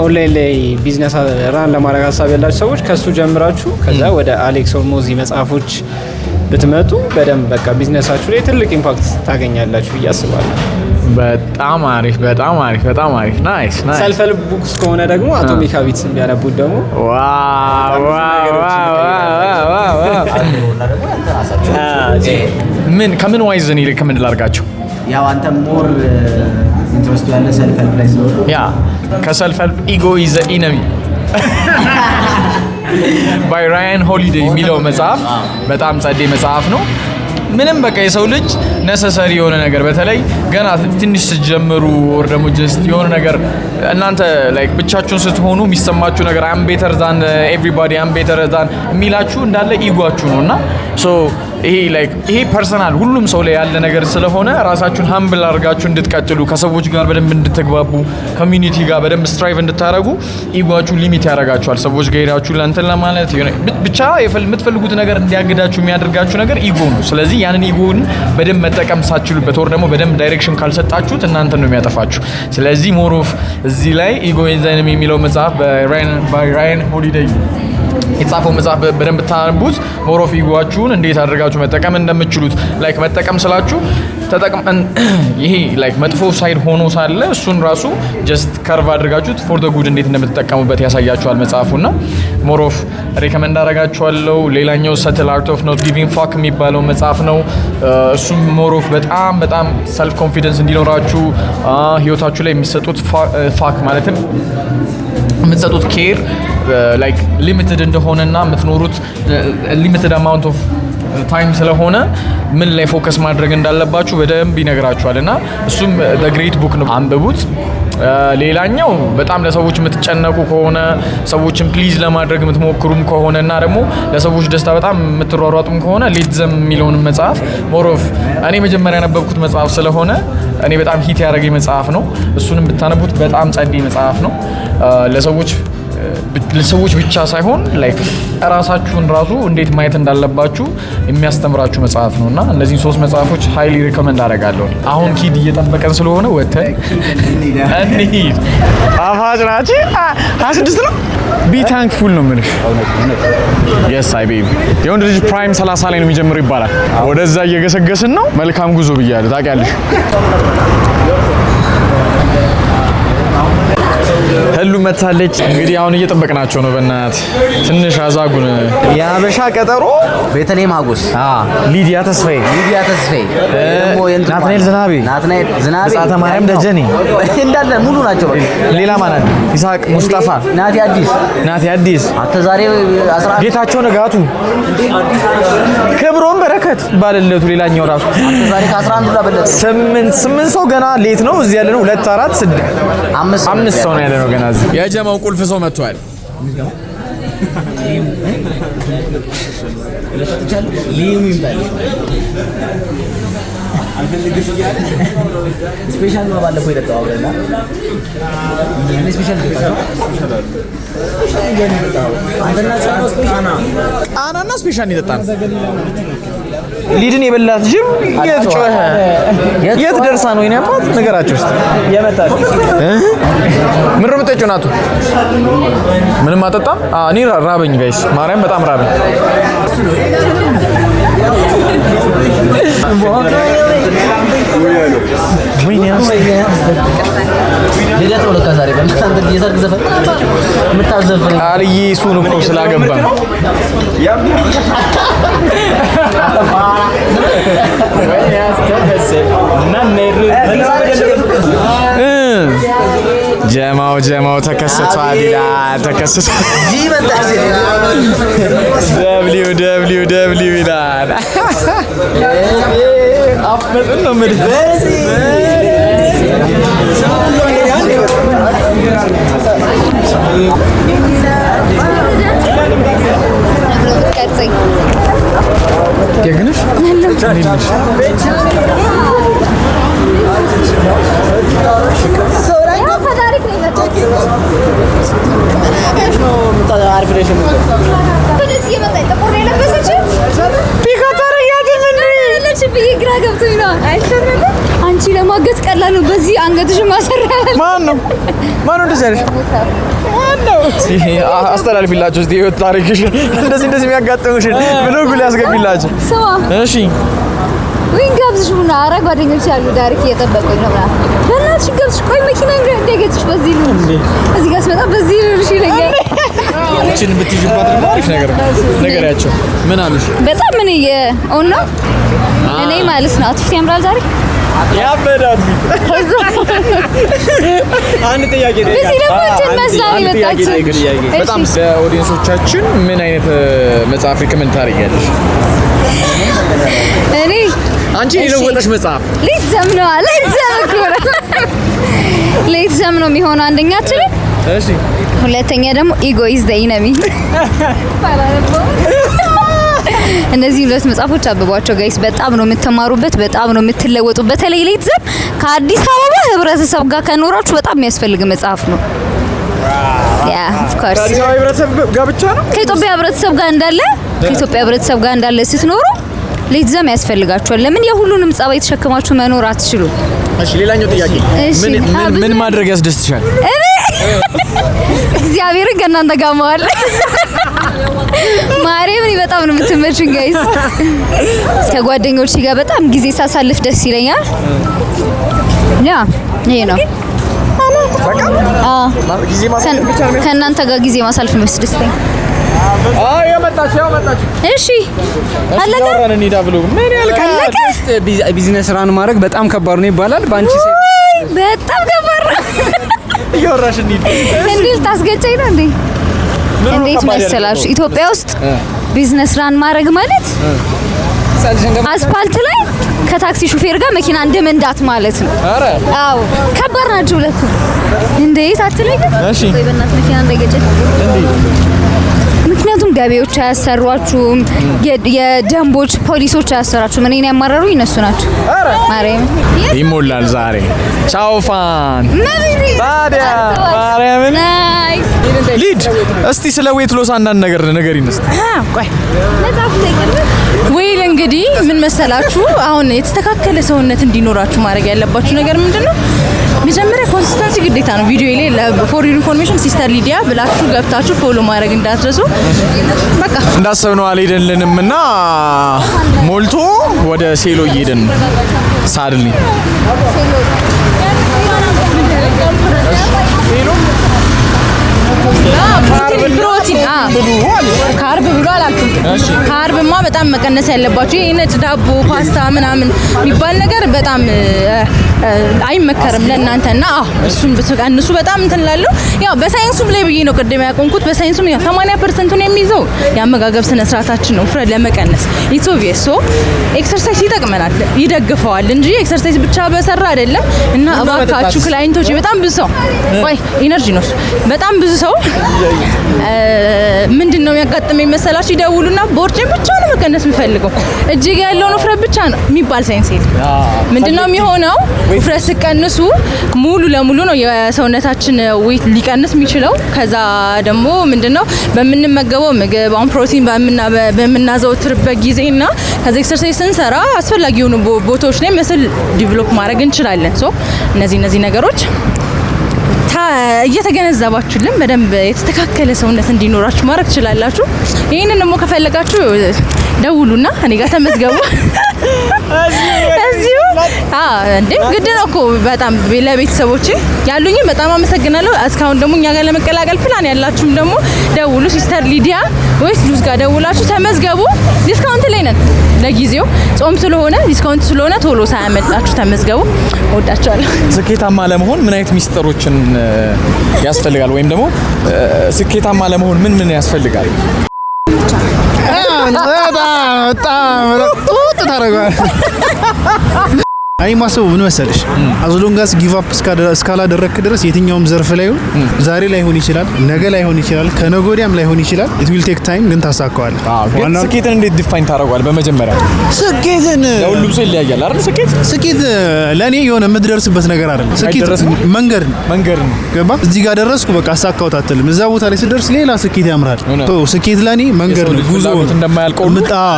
ኦንላይን ላይ ቢዝነስ ራን ለማድረግ ሀሳብ ያላችሁ ሰዎች ከሱ ጀምራችሁ ከዛ ወደ አሌክስ ኦርሞዚ መጽሐፎች ብትመጡ በደንብ በቃ ቢዝነሳችሁ ላይ ትልቅ ኢምፓክት ታገኛላችሁ ብዬ አስባለሁ። በጣም አሪፍ በጣም አሪፍ በጣም አሪፍ ናይስ ናይስ። ሰልፍ ሄልፕ ቡክስ ከሆነ ደግሞ አቶሚክ ሃቢትስ ቢያነቡት ደግሞ ምን ከምን ዋይዝ ነው ሪኮመንድ ላድርጋቸው? ያው አንተ ሞር ኢንትረስት ያለ ሰልፍ ሄልፕ ላይ ስለሆነ ያ ከሰልፍ ሄልፕ ኢጎ ኢዝ ዘ ኢነሚ ባይ ራያን ሆሊዴይ የሚለው መጽሐፍ በጣም ጸዴ መጽሐፍ ነው። ምንም በቃ የሰው ልጅ ነሰሰሪ የሆነ ነገር በተለይ ገና ትንሽ ስትጀምሩ ወር ደግሞ ጀስት የሆነ ነገር እናንተ ላይክ ብቻችሁን ስትሆኑ የሚሰማችሁ ነገር አም ቤተር ዛን ኤቭሪባዲ አም ቤተር ዛን የሚላችሁ እንዳለ ኢጓችሁ ነውና ሶ ይሄ ፐርሰናል ሁሉም ሰው ላይ ያለ ነገር ስለሆነ ራሳችሁን ሀምብል አድርጋችሁ እንድትቀጥሉ ከሰዎች ጋር በደንብ እንድትግባቡ ኮሚኒቲ ጋር በደንብ ስትራይቭ እንድታረጉ ኢጓችሁ ሊሚት ያደርጋችኋል። ሰዎች ጋር ሄዳችሁ ለእንትን ለማለት ብቻ የምትፈልጉት ነገር እንዲያግዳችሁ የሚያደርጋችሁ ነገር ኢጎ ነው። ስለዚህ ያንን ኢጎን በደንብ መጠቀም ሳትችሉበት ወር ደግሞ በደንብ ዳይሬክሽን ካልሰጣችሁት እናንተን ነው የሚያጠፋችሁ። ስለዚህ ሞር ኦፍ እዚህ ላይ ኢጎ ኢዝ ዘ ኤኒሚ የሚለው መጽሐፍ በራያን ሆሊዴይ የተጻፈው መጽሐፍ በደንብ ታነቡት። ሞር ኦፍ ኢጎአችሁን እንዴት አድርጋችሁ መጠቀም እንደምትችሉት ላይክ መጠቀም ስላችሁ ተጠቅመን ይሄ ላይክ መጥፎ ሳይድ ሆኖ ሳለ እሱን ራሱ ጀስት ከርቭ አድርጋችሁት ፎር ዘ ጉድ እንዴት እንደምትጠቀሙበት ያሳያችኋል መጽሐፉና ሞር ኦፍ ሪከመንድ አደርጋችኋለሁ። ሌላኛው ሰትል አርት ኦፍ ኖት ጊቪንግ ፋክ የሚባለው መጽሐፍ ነው። እሱም ሞር ኦፍ በጣም ሰልፍ ኮንፊደንስ እንዲኖራችሁ ህይወታችሁ ላይ የሚሰጡት ፋክ ማለትም የምትሰጡት ኬር ላይክ ሊሚትድ እንደሆነና የምትኖሩት ሊሚትድ አማውንት ኦፍ ታይም ስለሆነ ምን ላይ ፎከስ ማድረግ እንዳለባችሁ በደንብ ይነግራችኋል እና እሱም ግሬት ቡክ ነው፣ አንብቡት። ሌላኛው በጣም ለሰዎች የምትጨነቁ ከሆነ ሰዎችን ፕሊዝ ለማድረግ የምትሞክሩም ከሆነ እና ደግሞ ለሰዎች ደስታ በጣም የምትሯሯጡም ከሆነ ሌት ዘም የሚለውን መጽሐፍ ሞር ኦፍ እኔ መጀመሪያ ያነበብኩት መጽሐፍ ስለሆነ እኔ በጣም ሂት ያደረገኝ መጽሐፍ ነው። እሱንም ብታነቡት በጣም ጸዴ መጽሐፍ ነው። ለሰዎች ብቻ ሳይሆን ላይክ ራሳችሁን ራሱ እንዴት ማየት እንዳለባችሁ የሚያስተምራችሁ መጽሐፍ ነውና እነዚህ 3 መጽሐፎች ሃይሊ ሪኮመንድ አደርጋለሁ። አሁን ኪድ እየጠበቀን ስለሆነ ወተን እንሂድ። ጣፋጭ ናችሁ። 26 ነው። ቢ ታንክፉል ነው የምልሽ። የስ አይ ቤቢ የወንድ ልጅ ፕራይም 30 ላይ ነው የሚጀምረው ይባላል። ወደዛ እየገሰገስን ነው። መልካም ጉዞ ብያለሁ። ታውቂያለሽ ህሉ መታለች። እንግዲህ አሁን እየጠበቅናቸው ነው። በእናት ትንሽ አዛጉን። የሀበሻ ቀጠሮ ቤተልሔም ሀጎስ፣ ሊዲያ ተስፋዬ፣ ናትናኤል ዝናቤ፣ ጻተ ማርያም ደጀኔ እንዳለ ሙሉ ናቸው። ሌላ ማን አለ? ይስሐቅ ሙስጠፋ፣ ናቲ አዲስ፣ አተዛሬ 11 ጌታቸው ንጋቱ፣ ክብሮም በረከት ባለለቱ ሌላኛው ራሱ አተዛሬ ከ11 ጋር በለጠ 8 ሰው ገና ሌት ነው። እዚህ ያለ ነው 2 4 6 5 ሰው ነው ያለ ነው ገና። እዚህ የጀማው ቁልፍ ሰው መጥቷል። ስፔሻል ነው ባለፈው የጠጣው አብረና ስፔሻል ቃናና ስፔሻል ይጠጣል። ሊድን የበላት ጅብ የት ጮኸ? የት ደርሳ ነው? የኔ አባት ነገራችሁ ውስጥ የመጣች ምን ነው የምጠጪው? ናቱ ምንም አጠጣም። እኔ ራበኝ ጋይስ፣ ማርያም በጣም ራበኝ። ልደት ነው ለካ ዛሬ በእናንተ የሰርግ ዘፈን የምታዘፈን አልዬ እሱን እኮ ስላገባ ጀማው ተከስቷል ይላል። ተከስቷል ደብሊው ይላል። አፍመጥን ነው ምን ደግነሽ አንቺ ለማገት ቀላል ነው። በዚህ አንገትሽን ማሰራል። ማን ነው እንደዚህ አይደል? አስተላልፊላችሁ እስቲ ህይወት ታሪክሽን እንደዚህ የሚያጋጥሙሽን ብሎግ ላይ አስገቢላችሁ። ስማ እሺ ወይ ጋብዝሽ ቡና። ኧረ ጓደኞች ያሉ ዳይሬክት እየጠበቁኝ ነው ምናምን። በእናትሽ ጋብዝሽ። ቆይ መኪና እንደገጭሽ በዚህ ነው እዚህ ጋር ስመጣ በዚህ ነው እሺ ይለኛል። እቺን ብትይዥባት ደግሞ አሪፍ ነገርያቸው ምን አሉሽ? በጣም ምን ኦን ነው እኔ ማለት ነው። አትፍት ያምራል ዛሬ ያበዳት አንድ ጥያቄ ነው። እዚህ ደግሞ መስላል ይመጣችሁ። በጣም ለኦዲየንሶቻችን ምን አይነት መጽሐፍ ሪከመንድ ታደርጊያለሽ? እኔ አንቺ የለወጠሽ መጽሐፍ ሌትዘም ነው የሚሆነው አንደኛችን። እሺ ሁለተኛ ደግሞ ኢጎ ኢዝ ዘ ኢነሚ። እነዚህ ሁለት መጽሐፎች አብቧቸው ጋይስ። በጣም ነው የምትማሩበት፣ በጣም ነው የምትለወጡበት። በተለይ ሌትዘም ከአዲስ አበባ ህብረተሰብ ጋር ከኖራችሁ በጣም የሚያስፈልግ መጽሐፍ ነው። ያ ኦፍ ኮርስ ከአዲስ አበባ ህብረተሰብ ጋር ብቻ ነው ከኢትዮጵያ ህብረተሰብ ጋር እንዳለ ስትኖሩ ሌትዘም ያስፈልጋችኋል። ለምን የሁሉንም ጸባይ ተሸክማችሁ መኖር አትችሉ? እሺ ሌላኛው ጥያቄ ምን ማድረግ ያስደስትሻል? እግዚአብሔርን ከእናንተ ጋር መዋል ማርያምን በጣም ነው የምትመቹኝ ጋይስ። ከጓደኞቼ ጋር በጣም ጊዜ ሳሳልፍ ደስ ይለኛል። ያ ይሄ ነው ከእናንተ ጋር ጊዜ ማሳልፍ ነው ያስደስተኝ። እሺ አለቀ። ምን ያልካል? ቢዝነስ ራን ማድረግ በጣም ከባድ ነው ይባላል። ባንቺ በጣም ከባድ ነው። እያወራሽ እንዴት ታስገጨኝ ነው እንዴ? እንዴት መሰላችሁ ኢትዮጵያ ውስጥ ቢዝነስ ራን ማድረግ ማለት አስፓልት ላይ ከታክሲ ሹፌር ጋር መኪና እንደመንዳት ማለት ነው። አዎ ከባድ ናቸው ሁለቱ። እንዴት አትለኝ? እሺ ወይ በእናትህ መኪና እንዳይገጨኝ። ምክንያቱም ገቢዎች አያሰሯችሁም፣ የደንቦች ፖሊሶች አያሰሯችሁም። እኔን ያማረሩ እነሱ ናቸው። ማርያም ይሞላል ዛሬ። ቻው ፋን ታዲያ ማርያምን ሊድ እስቲ ስለ ዌት ሎስ አንዳንድ ነገር ንገሪን እስቲ። ቆይ ዌል እንግዲህ ምን መሰላችሁ፣ አሁን የተስተካከለ ሰውነት እንዲኖራችሁ ማድረግ ያለባችሁ ነገር ምንድነው? መጀመሪያ ኮንሲስተንሲ ግዴታ ነው። ቪዲዮ ላይ ፎር ኢንፎርሜሽን ሲስተር ሊዲያ ብላችሁ ገብታችሁ ፎሎ ማድረግ እንዳትረሱ። በቃ እንዳሰብነው አልሄደልንም እና ሞልቶ ወደ ሴሎ እየሄድን ሳድልኝ ፕሮቲን ካርብ ብሎ አላልኩም። ካርብማ በጣም መቀነስ ያለባችሁ። ይሄ ነጭ ዳቦ፣ ፓስታ ምናምን የሚባል ነገር በጣም አይመከርም ለእናንተና እሱን ብትቀንሱ በጣም እንትን ላለው ያው በሳይንሱም ላይ ብዬ ነው ቅድም ያቆምኩት። በሳይንሱም ያው 80% የሚይዘው የአመጋገብ ስነ ስርዓታችን ነው ፍረድ ለመቀነስ። ኢትስ ኦብቪየስ ሶ ኤክሰርሳይዝ ይጠቅመናል፣ ይደግፈዋል እንጂ ኤክሰርሳይዝ ብቻ በሰራ አይደለም። እና እባካችሁ ክላይንቶች በጣም ብዙ ሰው ወይ ኢነርጂ ነው በጣም ብዙ ሰው ምንድነው የሚያጋጥመኝ መሰላችሁ? ይደውሉና ቦርጭን ብቻ ነው መቀነስ የምፈልገው እጅግ ያለውን ውፍረት ብቻ ነው የሚባል ሳይንስ የለም። ምንድነው የሚሆነው? ውፍረት ሲቀንሱ ሙሉ ለሙሉ ነው የሰውነታችን ዌት ሊቀንስ የሚችለው። ከዛ ደግሞ ምንድነው በምንመገበው ምግብ አሁን ፕሮቲን በምናዘወትርበት ጊዜና ከዛ ኤክሰርሳይዝ ስንሰራ አስፈላጊ የሆኑ ቦታዎች ላይ መስል ዲቨሎፕ ማድረግ እንችላለን። ሶ እነዚህ ነገሮች እየተገነዘባችሁልን በደንብ የተስተካከለ ሰውነት እንዲኖራችሁ ማድረግ ትችላላችሁ። ይሄንን ደግሞ ከፈለጋችሁ ደውሉና እኔ ጋር ተመዝገቡ። እዚሁ እንዴ ግድ ነው እኮ በጣም ለቤተሰቦቼ ያሉኝ በጣም አመሰግናለሁ። እስካሁን ደግሞ እኛ ጋር ለመቀላቀል ፕላን ያላችሁም ደግሞ ደውሉ። ሲስተር ሊዲያ ወይስ ሉዝ ጋር ደውላችሁ ተመዝገቡ። ዲስካውንት ላይ ነን ለጊዜው ጾም ስለሆነ ዲስካውንት ስለሆነ ቶሎ ሳያመልጣችሁ ተመዝገቡ። ወዳችኋለሁ። ስኬታማ ለመሆን ምን አይነት ሚስጥሮችን ያስፈልጋል? ወይም ደግሞ ስኬታማ ለመሆን ምን ያስፈልጋል? አይ ማሰቡ ምን መሰለሽ አዝሎንጋስ ጊቭ አፕ እስካላደረክ ድረስ የትኛውም ዘርፍ ላይ ዛሬ ላይ ሆን ይችላል፣ ነገ ላይ ሆን ይችላል፣ ከነገ ወዲያም ላይ ሆን ይችላል። ኢት ዊል ቴክ ታይም ግን ታሳካዋለህ። ግን ስኬትን እንዴት ዲፋይን ታደርገዋለህ? በመጀመሪያ ስኬትን ለሁሉም ሰው ይለያያል አይደል? ስኬት ለኔ የሆነ የምትደርስበት ነገር አይደለም። ስኬት መንገድ ነው። ገባ? እዚህ ጋር ደረስኩ በቃ አሳካውት አትልም። እዛ ቦታ ላይ ስደርስ ሌላ ስኬት ያምራል። ስኬት ለኔ መንገድ ነው፣ ጉዞ ነው።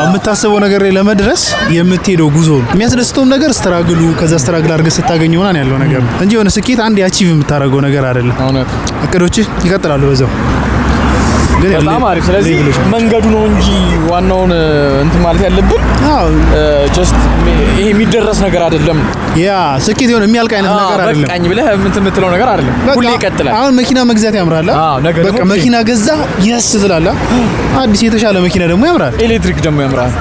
የምታስበው ነገር ላይ ለመድረስ የምትሄደው ጉዞ ነው። የሚያስደስተውም ነገር ስትራግሉ ከዛ ስትራግል አድርገህ ስታገኘው ነው ያለው ነገር እንጂ የሆነ ስኬት አንድ አቺቭ የምታደርገው ነገር አይደለም። እቅዶች ይቀጥላሉ በዛው። በጣም አሪፍ። ስለዚህ መንገዱ ነው እንጂ ዋናውን እንትን ማለት ያለብን ጀስት ይሄ የሚደረስ ነገር አይደለም። ያ ስኬት የሆነ የሚያልቅ አይነት ነገር አይደለም። በቃኝ ብለህ የምትለው ነገር አይደለም። ሁሌ ይቀጥላል። አሁን መኪና መግዛት ያምራል። በቃ መኪና ገዛ የስ ትላለህ። አዲስ የተሻለ መኪና ደግሞ ያምራል። ኤሌክትሪክ ደግሞ ያምራል።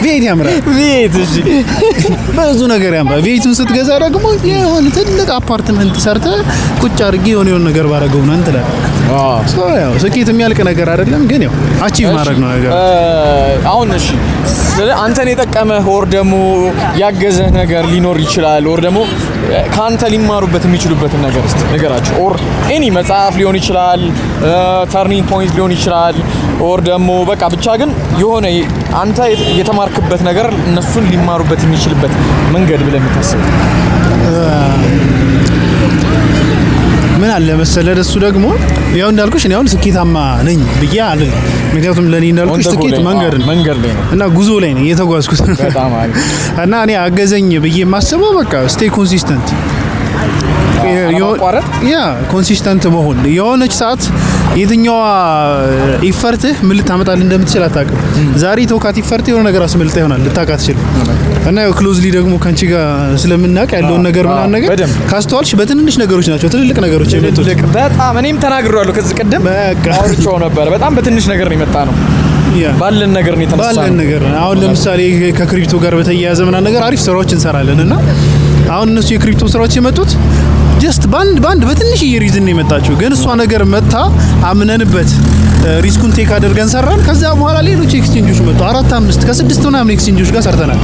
ቤት ያምራል። ቤት እሺ፣ ብዙ ነገር ያምራል። ቤቱን ስትገዛ ደግሞ የሆነ ትልቅ አፓርትመንት ሰርተህ ቁጭ አድርጌ የሆነ ነገር ባረገው ነው እንትን ያው ስኬት የሚያልቅ ነገር አይደለም፣ ግን ያው አቺቭ ማድረግ ነው ነገር። አሁን እሺ አንተን የጠቀመህ ወር ደግሞ ያገዘህ ነገር ሊኖር ይችላል፣ ወር ደግሞ ካንተ ሊማሩበት የሚችሉበትን ነገር እስቲ ነገራቸው። ኦር ኤኒ መጽሐፍ ሊሆን ይችላል፣ ተርኒንግ ፖይንት ሊሆን ይችላል፣ ኦር ደግሞ በቃ ብቻ ግን የሆነ አንተ የተማርክበት ነገር እነሱን ሊማሩበት የሚችልበት መንገድ ብለህ የምታስበው ምን አለ መሰለህ? እሱ ደግሞ ያው እንዳልኩሽ እኔ አሁን ስኬታማ ነኝ ብዬ አይደል። ምክንያቱም ለኔ እንዳልኩሽ ስኬት መንገድ ላይ ነው እና ጉዞ ላይ ነው እየተጓዝኩት እና እኔ አገዘኝ ብዬ የማስበው በቃ ስቴይ ኮንሲስተንት ኮንሲስተንት መሆን። የሆነች ሰዓት የትኛዋ ኢፈርትህ ምን ልታመጣልህ እንደምትችል አታውቅም። ዛሬ ተውካት ኢፈርትህ የሆነ ነገር አስመልጣ ይሆናል ልታውቃት ትችል እና ያው ክሎዝሊ ደግሞ ከአንቺ ጋር ስለምናውቅ ያለውን ነገር ምናምን ነገር ካስተዋልሽ በትንንሽ ነገሮች ናቸው ትልልቅ ነገሮች የመጡት። በጣም እኔም ተናግሬዋለሁ ከዚህ ቀደም አውርቼው ነበር። በጣም በትንሽ ነገር ነው የመጣ ነው ባለን ነገር ነው የተነሳ ነው ባለን ነገር። አሁን ለምሳሌ ከክሪፕቶ ጋር በተያያዘ ምናምን ነገር አሪፍ ስራዎች እንሰራለን እና አሁን እነሱ የክሪፕቶ ስራዎች የመጡት ጀስት ባንድ በትንሽ ሪዝን ነው የመጣችው። ግን እሷ ነገር መጣ አምነንበት ሪስኩን ቴክ አድርገን ሰራን። ከዛ በኋላ ሌሎች ኤክስቼንጆች መጡ 4 5 ከ6 ምናምን ኤክስቼንጆች ጋር ሰርተናል።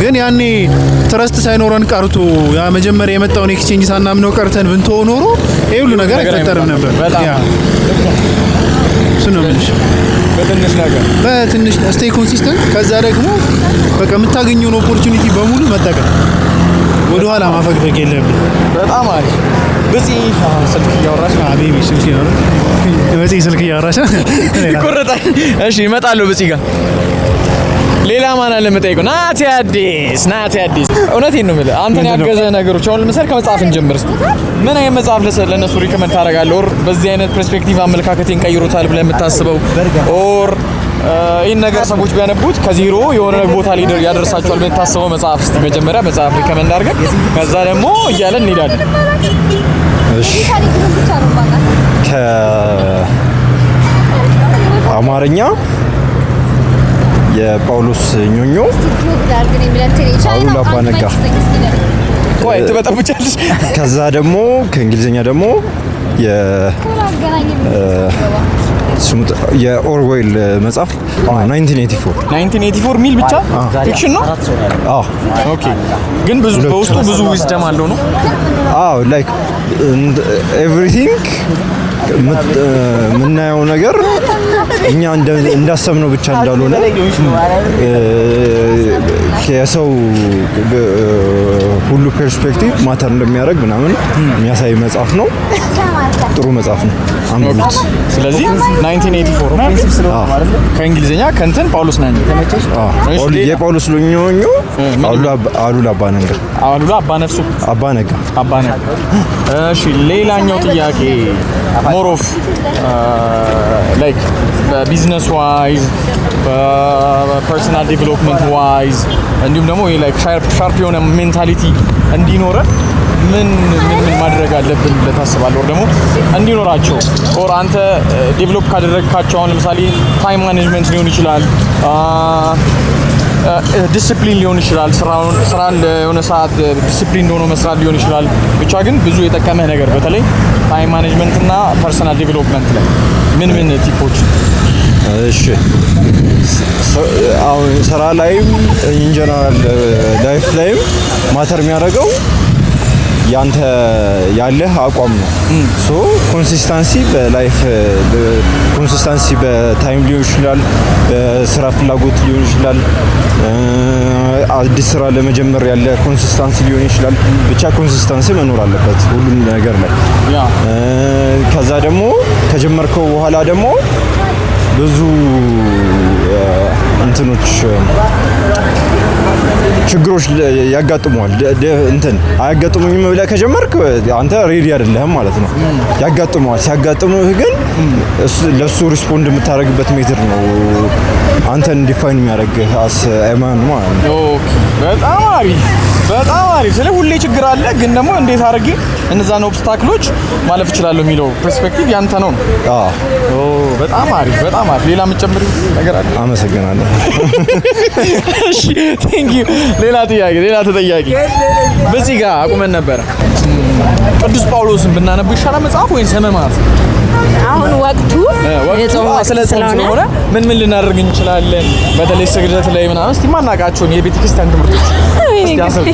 ግን ያኔ ትረስት ሳይኖረን ቀርቶ ያ መጀመሪያ የመጣውን ኤክስቼንጅ ሳናምነው ቀርተን ብንተው ኖሮ ይሄ ሁሉ ነገር አይፈጠርም ነበር። ያ ነው ምንሽ በትንሽ ስቴይ ኮንሲስተንት። ከዛ ደግሞ በቃ የምታገኘውን ኦፖርቹኒቲ በሙሉ መጠቀም፣ ወደ ኋላ ማፈግፈግ የለብን። በጣም አሪፍ። በዚ ስልክ እያወራሽ ነው አቤቢ? ስልክ ነው በዚ ስልክ እያወራሽ ይቆረጣል። እሺ እመጣለሁ በዚ ጋር ሌላ ማን አለ የምጠይቀው? ናቲ አዲስ እውነቴን ነው የምልህ አንተን ያገዘ ነገሮች አሁን ለምሳሌ ከመጽሐፍ እንጀምር እስኪ። ምን አይነት መጽሐፍ ለነሱ ሪከመንድ ታደርጋለህ? ኦር በዚህ አይነት ፐርስፔክቲቭ አመለካከቴን ቀይሮታል ብለህ የምታስበው ኦር ይህን ነገር ሰዎች ቢያነቡት ከዜሮ የሆነ ቦታ ላይ ያደርሳቸዋል ብለህ የምታስበው መጽሐፍ እስኪ መጀመሪያ መጽሐፍ ሪከመንድ አድርገን ከዛ ደግሞ እያለን እንሄዳለን። እሺ ከአማርኛ የጳውሎስ ኞኞ አሉላ አባነጋ ቆይ ትበጠብጫለሽ። ከዛ ደግሞ ከእንግሊዝኛ ደግሞ የኦርዌል መጽሐፍ 1984 ሚል ብቻ ፊክሽን ነው። አዎ ኦኬ። ግን ብዙ በውስጡ ብዙ ዊዝደም አለው ነው። አዎ ላይክ ኤቭሪቲንግ የምናየው ነገር እኛ እንዳሰብነው ብቻ እንዳልሆነ የሰው ሁሉ ፐርስፔክቲቭ ማተር እንደሚያደርግ ምናምን የሚያሳይ መጽሐፍ ነው። ጥሩ መጽሐፍ ነው፣ አንብቡት። ስለዚህ 1984 ፕሪንሲፕ ስለሆነ ማለት ነው ከእንግሊዝኛ ከእንትን ጳውሎስ ናኝ ተመቸሽ? የጳውሎስ ሎኞኞ አሉላ አባነጋ። እሺ ሌላኛው ጥያቄ ሞሮፍ ላይክ በቢዝነስ ዋይዝ በፐርሰናል ዴቨሎፕመንት ዋይዝ እንዲሁም ደግሞ ላይክ ሻርፕ የሆነ ሜንታሊቲ እንዲኖረ ምን ማድረግ አለብን ብለህ ታስባለህ? ወር ደግሞ እንዲኖራቸው ኦር አንተ ዴቨሎፕ ካደረግካቸው አሁን ለምሳሌ ታይም ማኔጅመንት ሊሆን ይችላል፣ ዲሲፕሊን ሊሆን ይችላል፣ ስራን ለሆነ ሰዓት ዲሲፕሊን ሆኖ መስራት ሊሆን ይችላል። ብቻ ግን ብዙ የጠቀመህ ነገር በተለይ ታይም ማኔጅመንት እና ፐርሰናል ዴቨሎፕመንት ላይ ምን ቲፖች? እሺ አሁን ስራ ላይም ኢን ጀነራል ላይፍ ላይም ማተር የሚያደርገው ያንተ ያለህ አቋም ነው። ሶ ኮንሲስተንሲ በላይፍ ኮንሲስተንሲ በታይም ሊሆን ይችላል፣ በስራ ፍላጎት ሊሆን ይችላል፣ አዲስ ስራ ለመጀመር ያለ ኮንሲስተንሲ ሊሆን ይችላል። ብቻ ኮንሲስተንሲ መኖር አለበት ሁሉም ነገር ላይ። ከዛ ደግሞ ከጀመርከው በኋላ ደግሞ ብዙ እንትኖች ችግሮች ያጋጥሙዋል። እንትን አያጋጥሙኝም ብለህ ከጀመርክ አንተ ሬዲ አይደለህም ማለት ነው። ያጋጥሙዋል። ሲያጋጥሙህ ግን ለሱ ሪስፖንድ የምታደርግበት ሜትር ነው አንተን ዲፋይን የሚያደርግህ አስ ኤማን ማለት ነው። ኦኬ በጣም አሪፍ። ስለ ሁሌ ችግር አለ፣ ግን ደግሞ እንዴት አድርጌ እነዛን ኦብስታክሎች ማለፍ እችላለሁ የሚለው ፐርስፔክቲቭ ያንተ ነው። በጣም አሪፍ። ሌላ የምትጨምሪው ነገር አለ? አመሰግናለሁ። እሺ ቴንክ ዩ። ሌላ ተጠያቂ በዚህ ጋር አቁመን ነበረ። ቅዱስ ጳውሎስን ብናነብ ይሻላል መጽሐፍ ወይስ ሕማማት? አሁን ወቅቱ ስለ ጾም ስለሆነ ምን ልናደርግ እንችላለን? በተለይ ስግደት ላይ ምናምን እስቲ ማናውቃቸውን የቤተ ክርስቲያን ትምህርቶች እስቲ አሰብ።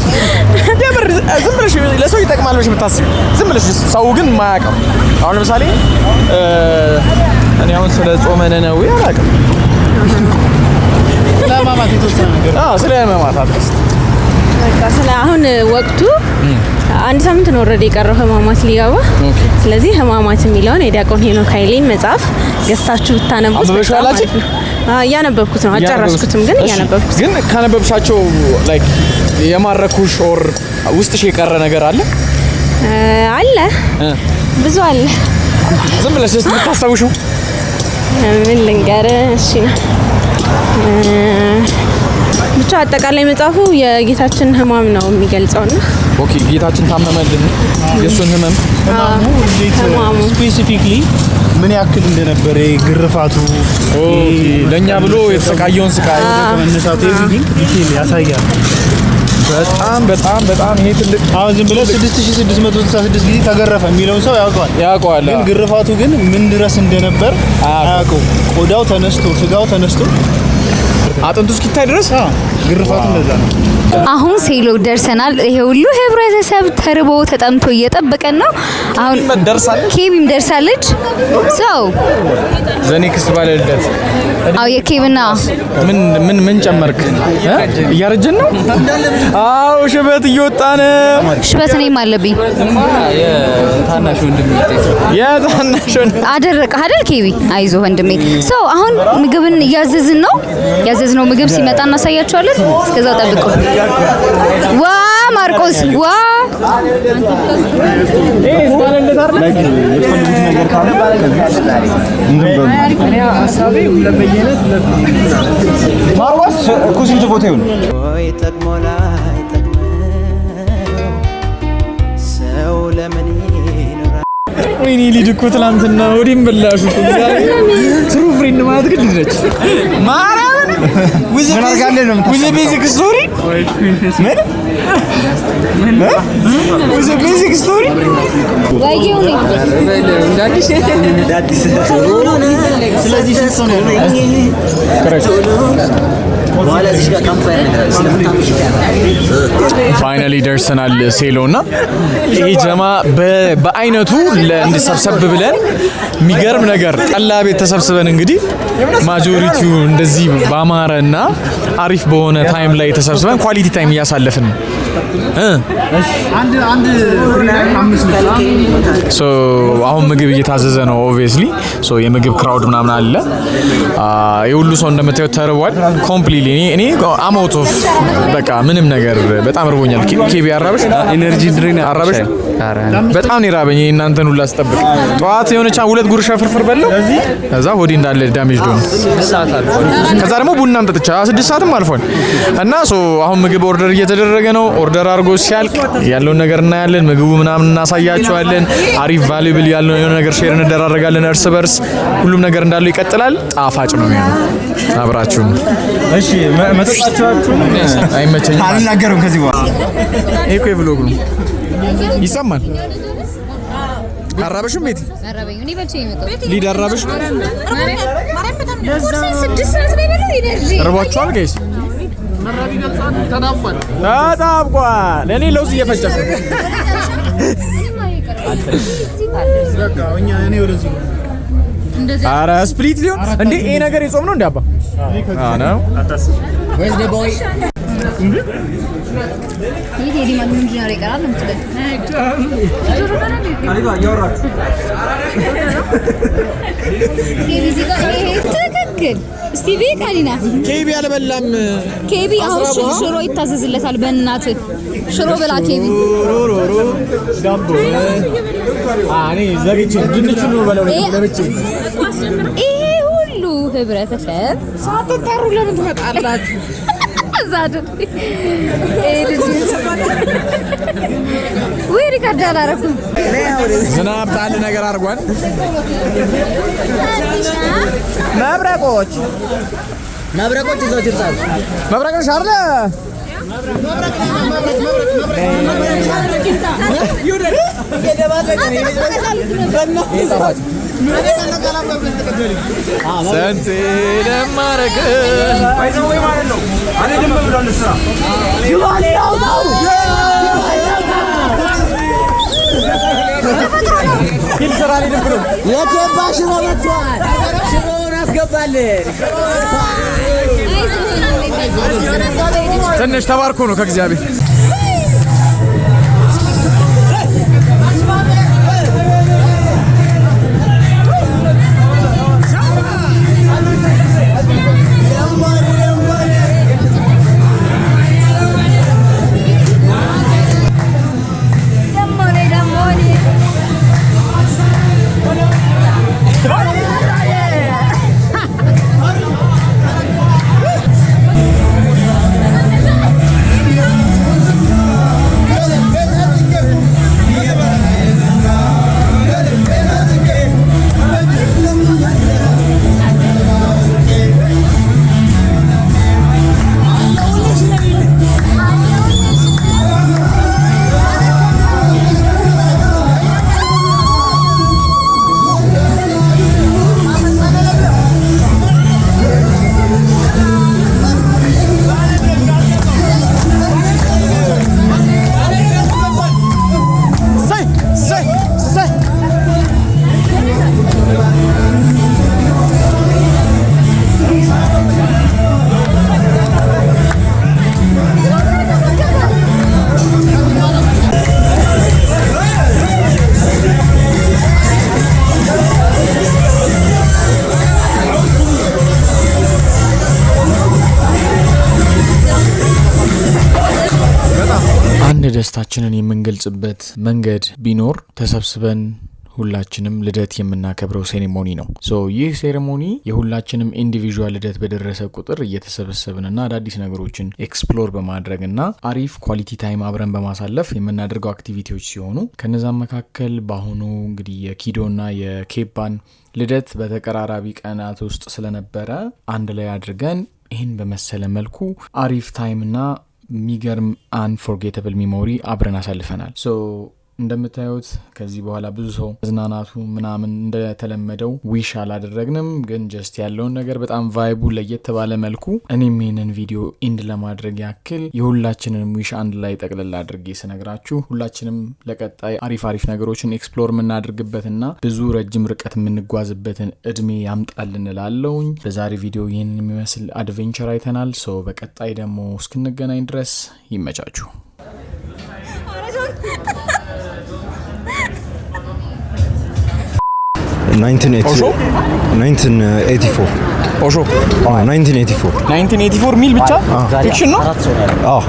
ዝም ብለሽ ለሰው ይጠቅማል ብለሽ የምታስብ ዝም ብለሽ ሰው ግን የማያውቀው አሁን ለምሳሌ እኔ አሁን ስለ ጾመ ነነዌ አላውቅም። ስለ ሕማማት የተወሰነ ነገር ስለ ሕማማት አትስት በቃ ስለ አሁን ወቅቱ አንድ ሳምንት ነው ኦልሬዲ የቀረው ሕማማት ሊገባ። ስለዚህ ሕማማት የሚለውን የዲያቆን ሄኖክ ኃይሌን መጽሐፍ ገዝታችሁ ብታነቡት እያነበብኩት ነው። አልጨረስኩትም ግን እያነበብኩት። ግን ካነበብሻቸው ላይክ የማረኩሽ ኦር ውስጥሽ የቀረ ነገር አለ? አለ ብዙ አለ። ዝም ብለሽ እስኪ የምታስታውሽው ምን ልንገርህ? እሺ ብቻ አጠቃላይ መጽሐፉ የጌታችን ሕማም ነው የሚገልጸውና ኦኬ ጌታችን ታመመልን የሱን ሕመም ስፔሲፊክሊ ምን ያክል እንደነበረ ግርፋቱ ለኛ ብሎ የተሰቃየውን ስቃይ ከመነሳቱ ዲቴል ያሳያል። በጣም ይሄ ትልቅ አሁን ዝም ብለህ 6666 ጊዜ ተገረፈ የሚለውን ሰው ያውቀዋል። ግን ግርፋቱ ግን ምን ድረስ እንደነበር አያውቀው። ቆዳው ተነስቶ ስጋው ተነስቶ አጥንቱ እስኪታይ ድረስ ግርፋቱ እንደዛ ነው። አሁን ሴሎ ደርሰናል። ይሄ ሁሉ ህብረተሰብ ተርቦ ተጠምቶ እየጠበቀን ነው። አሁን ኬቢም ደርሳለች። ሰው ዘኔክስ ባለልደት የኬብና ምን ጨመርክ? እያረጀን ነው። ሽበት እየወጣ ነው። ሽበት እኔም አለብኝ። የታናሽ ወንድሜ አደረቀህ አይደል ኬቢ? አይዞህ ወንድሜ። ሰው አሁን ምግብን እያዘዝን ነው። ያዘዝነው ምግብ ሲመጣ እናሳያቸዋለን። እስከዛው ጠብቁ። ዋ ማርቆስ ዋ ወይኔ ልጅ እኮ ትናንትና ወዲም በላሹ ትሩ ፍሬንድ ማለት ግድ ነች። ማርያምን with a basic story with a basic story በኋላ እዚህ ጋር ካምፓየር ነገር ስለምታምሽ ፋይናሊ ደርሰናል ሴሎና ይሄ ጀማ በአይነቱ እንድሰብሰብ ብለን የሚገርም ነገር ጠላ ቤት ተሰብስበን እንግዲህ ማጆሪቲው እንደዚህ ባማረና አሪፍ በሆነ ታይም ላይ ተሰብስበን ኳሊቲ ታይም እያሳለፍን አሁን ምግብ እየታዘዘ ነው። ኦብቪየስሊ የምግብ ክራውድ ምናምን አለ። የሁሉ ሰው እንደምታዩት ተርቧል ኮምፕሊትሊ። እኔ አማውት ኦፍ በቃ ምንም ነገር በጣም ርቦኛል። ኬቢ አራበሽ ኢነርጂ ድሪን አራበሽ በጣም ነው የራበኝ። እናንተን ሁሉ አስጠብቅ። ጠዋት የሆነች 2 ጉርሻ ፍርፍር በለው ከዛ ሆዴ እንዳለ ዳሜጅ ዶን ከዛ ደግሞ ቡናም ጠጥቻ 6 ሰዓትም አልፏል እና አሁን ምግብ ኦርደር እየተደረገ ነው። ኦርደር አድርጎ ሲያልቅ ያለውን ነገር እናያለን። ምግቡ ምናምን እናሳያቸዋለን። አሪፍ ቫሉብል ያለው የሆነ ነገር ሼር እንደራረጋለን እርስ በርስ። ሁሉም ነገር እንዳለው ይቀጥላል። ጣፋጭ ነው የሚሆነው። አብራችሁን እሺ። መጠጣችኋችሁ አይመቸኝም አልናገርም ከዚህ በኋላ ይሄ እኮ የቭሎግ ነው ይሰማል። አራበሽም ቤት አራበኝ እኔ በልቼ የመጣው ሊድ አራበሽ ርቧችኋል ጋይስ? ተጣብቋል። እኔ ለውዝ እየፈጨ ኧረ ስፕሊት ሊሆን እንዴ? ይሄ ነገር የጾም ነው እንዴ አባ? ነው ይሄ ዲማን ምን ጀነሬ ይቀራል እንትን ትክክል። እስቲ ቤት አሊና ኬቢ አልበላም። ኬቢ አሁን ሽሮ ይታዘዝለታል። በእናት ሽሮ ብላ ኬቢ ዳቦ አኔ ዘግቼ ድንቹ ነው በለው ለብቻ። ይሄ ሁሉ ህብረተሰብ ሳትጠሩ ለምን ትመጣላችሁ? ወይ ሪካርድ አላረኩም። ዝናብ ጣል ነገር አድርጓል። መብረቆች እዛው ይርጻሉ። መብረቆች አለ ሰንቴ ለማረግ የኬባ ሽሮ መጥቷል። ሽሮውን አስገባልን። ትንሽ ተባርኮ ነው ከእግዚአብሔር። ደስታችንን የምንገልጽበት መንገድ ቢኖር ተሰብስበን ሁላችንም ልደት የምናከብረው ሴሬሞኒ ነው። ይህ ሴሬሞኒ የሁላችንም ኢንዲቪዥዋል ልደት በደረሰ ቁጥር እየተሰበሰብንና አዳዲስ ነገሮችን ኤክስፕሎር በማድረግና አሪፍ ኳሊቲ ታይም አብረን በማሳለፍ የምናደርገው አክቲቪቲዎች ሲሆኑ ከነዛም መካከል በአሁኑ እንግዲህ የኪዶና የኬባን ልደት በተቀራራቢ ቀናት ውስጥ ስለነበረ አንድ ላይ አድርገን ይህን በመሰለ መልኩ አሪፍ ታይምና የሚገርም አንፎርጌተብል ሚሞሪ አብረን አሳልፈናል። እንደምታዩት ከዚህ በኋላ ብዙ ሰው መዝናናቱ ምናምን እንደተለመደው ዊሽ አላደረግንም፣ ግን ጀስት ያለውን ነገር በጣም ቫይቡ ለየት ባለ መልኩ እኔም ይሄንን ቪዲዮ ኢንድ ለማድረግ ያክል የሁላችንንም ዊሽ አንድ ላይ ጠቅልላ አድርጌ ስነግራችሁ ሁላችንም ለቀጣይ አሪፍ ነገሮችን ኤክስፕሎር የምናደርግበትና ብዙ ረጅም ርቀት የምንጓዝበትን እድሜ ያምጣልን እላለሁኝ። በዛሬ ቪዲዮ ይህንን የሚመስል አድቬንቸር አይተናል። ሶ በቀጣይ ደግሞ እስክንገናኝ ድረስ ይመቻችሁ። ኦሾ 1984 ሚል ብቻ ፊክሽን ነው።